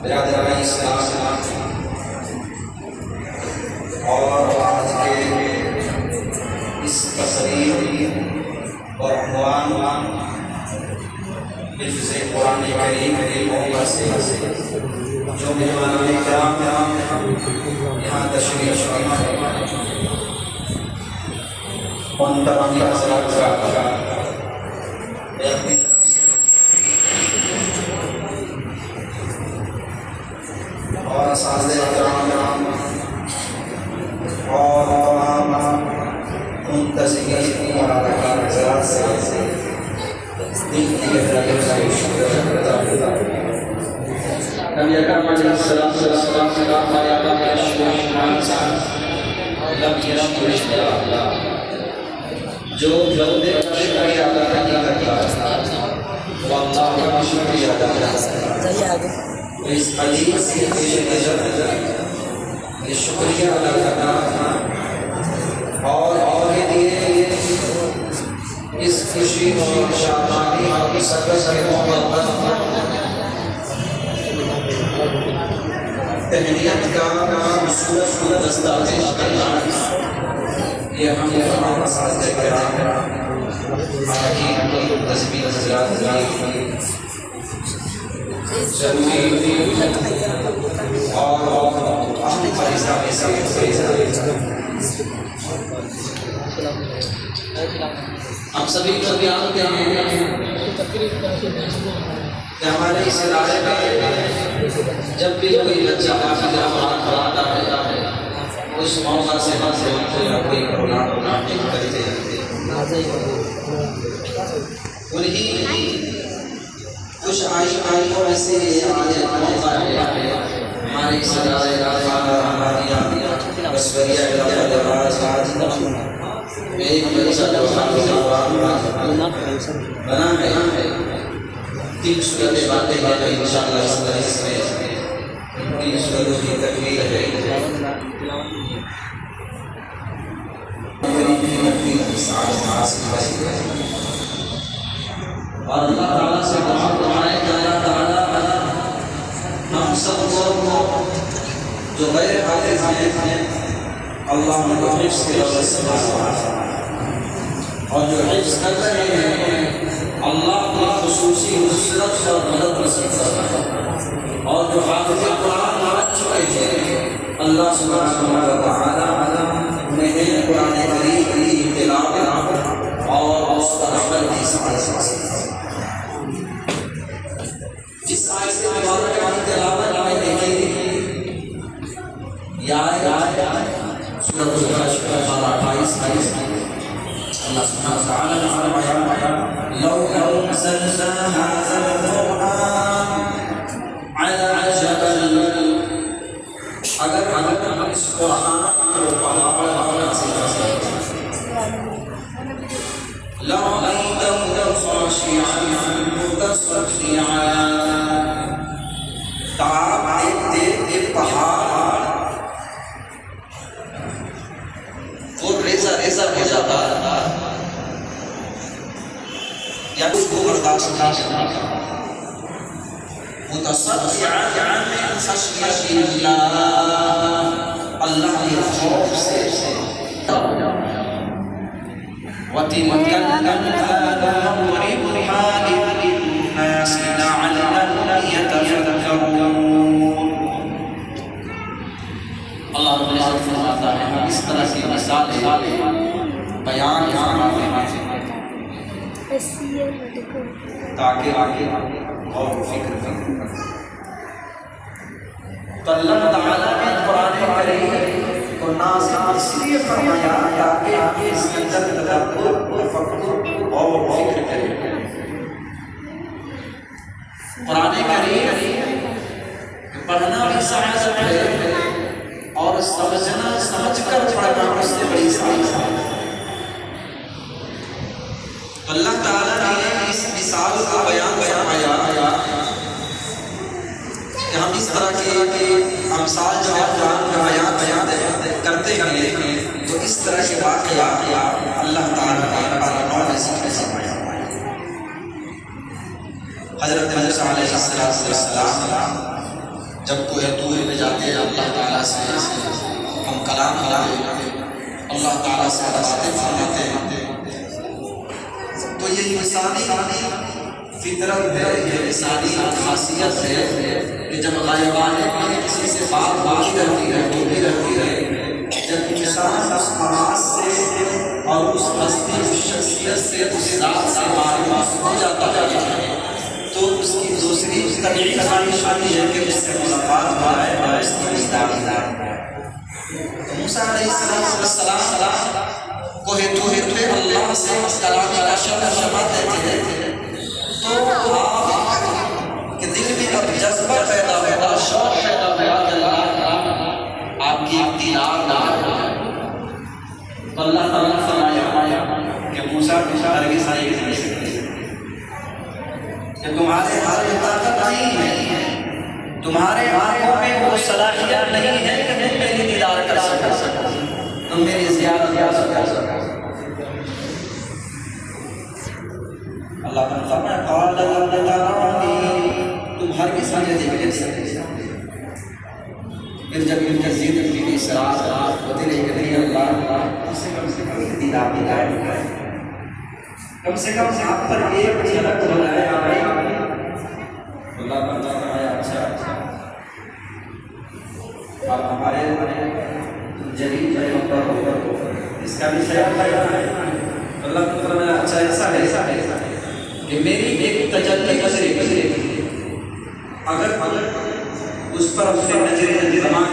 برادران اسلام اور آج کے اس تقریر اور عنوان حفظ قرآن کریم کے موقع سے جو مہمان کرام یہاں تشریف فرما ان تمام حضرات کا اور اساتذہ کرام اور تمام منتظرین اور ارکان حضرات سے دل کی گہرائیوں سے شکر ادا کرتا ہوں۔ نبی اکرم علیہ السلام نے کہا یا اللہ اشکر انسان لم یشکر اللہ، جو بندے کا شکریہ ادا نہیں کرتا وہ اللہ کا شکریہ ادا کرتا ہے۔ اس حدیث کے پیش نظر یہ شکریہ ادا کرنا اور کے لیے اس خوشی اور شادمانی اور سکس کے محبت تہنیت کا خوبصورت دستاویز کرنا، یہ ہم تمام اساتذہ کرام حاکم کی تسبیح حضرات کی ضروری اور اہم فریضہ میں سے ہم سبھی کو جانتے ہیں کہ ہمارے اس ادارے میں جب بھی کوئی بچہ حافظ قرآن پڑھاتا ہے اس موقع سے کوئی نہ کوئی پروگرام کرتے ہیں۔ انہیں کچھ آئی کو ایسے آج موقع ہے ہمارے اس ادارے کا بسوریہ ایک بچہ بنا ہے 3 صورتیں باتیں ہیں جو انشاءاللہ اس درس میں 3 صورتوں کی تکمیل ہے۔ اور اللہ تعالیٰ سے دعا فرمائے کہ اللہ تعالیٰ ہم سب کو جو غیر حافظ ہیں اللہ ان کو حفظ کے وجہ سے اور جو حفظ کر رہے ہیں اللہ کی خصوصی نصرت اور مدد نصیب فرمائے، اور جو حافظ قرآن بن چکے ہیں اللہ سبحانہ و تعالیٰ انہیں قرآن کریم کی تلاوت اور اس پر عمل کی سعادت جس آیت مبارکہ کی تلاوت میں دیکھیں یا سورۃ الحج پارہ 28 اللہ سبحانہ وتعالی نے فرمایا لو انزلنا هذا القرآن على جبل، اگر ہم اس قرآن کو پہاڑ پر نازل کریں لرأيته خاشعا متصدعا، آپ دیکھتے پہاڑ وہ ریزہ ہو جاتا یا اس کو برداشت نہیں کرتا، متصدعا من خشیۃ اللہ کے خوف سے وَتِلْكَ الْأَمْثَالُ نَضْرِبُهَا لِلنَّاسِ لَعَلَّهُمْ يَتَفَكَّرُونَ۔ اللہ رب العزت فرماتا ہے ہم اس طرح کی مثالیں بیان فرماتے ہیں تاکہ اور فکر کریں۔ تو اللہ تعالیٰ نے قرآن کریم کو نازل اس لیے فرمایا تاکہ اس کے اندر تدبر، تفکر اور فکر کریں۔ قرآن کریم پڑھنا بھی سعادت ہے اور سمجھنا، سمجھ کر پڑھنا اس سے بڑی سعادت ہے۔ اللہ تعالیٰ نے اس مثال کا بیان فرمایا کہ ہم اس طرح کے امثال جو بیان کرتے ہیں تو اس طرح کے واقعات اللہ تعالیٰ نے پارہ 9 میں ذکر فرمایا۔ حضرت موسیٰ علیہ السلام جب کوہ طور پہ جاتے ہیں، اللہ تعالیٰ سے ہم کلام کرتے ہیں، اللہ تعالیٰ سے باتیں فرماتے ہیں، تو یہ انسانی فطرت ہے، یہ انسانی خاصیت ہے کہ جب غائبان کسی سے بات کرتی ہے، جب انسان اس آواز سے اور اس ہستی، اس شخصیت سے، اس ذات سے معلوم ہو جاتا ہے، تو اس کی دوسری طبیعی خواہش آتی ہے کہ اس سے ملاقات ہو جائے اور اس کی دیدار ہو جائے۔ تو موسیٰ علیہ السلام کوہ طور پہ اللہ سے کلام کا شمع دیتے ہیں، تو آپ کے دل میں اب جذبہ پیدا ہوا، شوق پیدا ہوا کہ اللہ آپ کی دیدار نہ ہو۔ اللہ تعالیٰ نے فرمایا کہ موسیٰ ہرگز نہیں کر سکتے، کہ تمہارے ہاتھ میں طاقت نہیں ہے، تمہارے آنکھوں میں وہ صلاحیت نہیں ہے کہ تم میری دیدار کر سکو، تم میری زیارت کر سکو۔ اللہ تعالیٰ فرمایا قال لن ترانی، تم ہرگز مجھے دیکھ نہیں سکتے۔ پھر جب ان کا زندگی کی اصرار ہوتی رہی کہ نہیں اللہ کم سے کم دیدار دکھائے، کم سے کم آپ پر ایک جھلک ہو جائے۔ اللہ تعالیٰ فرمایا اچھا آپ ہمارے جلیل پیغمبر ہو، اس کا بھی خیال رکھنا ہے۔ اللہ تعالیٰ فرمایا اچھا ایسا ہے کہ میری ایک تجلی گزرے اگر اس پر اپنے نظریں جمع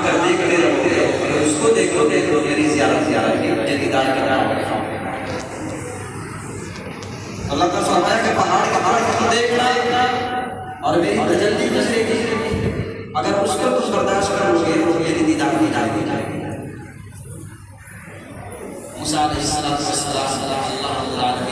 کر دیکھتے رہو، اس کو دیکھو میری زیارت کی دیدار کرنا ہوگا۔ اللہ تعالیٰ فرمایا کہ پہاڑ کو دیکھنا اور میری تجلی گزرے گی، اگر اس کو تم برداشت کرو گے تو میری دیدار کی جائے گی۔ موسیٰ علیہ السلام اللہ العالمین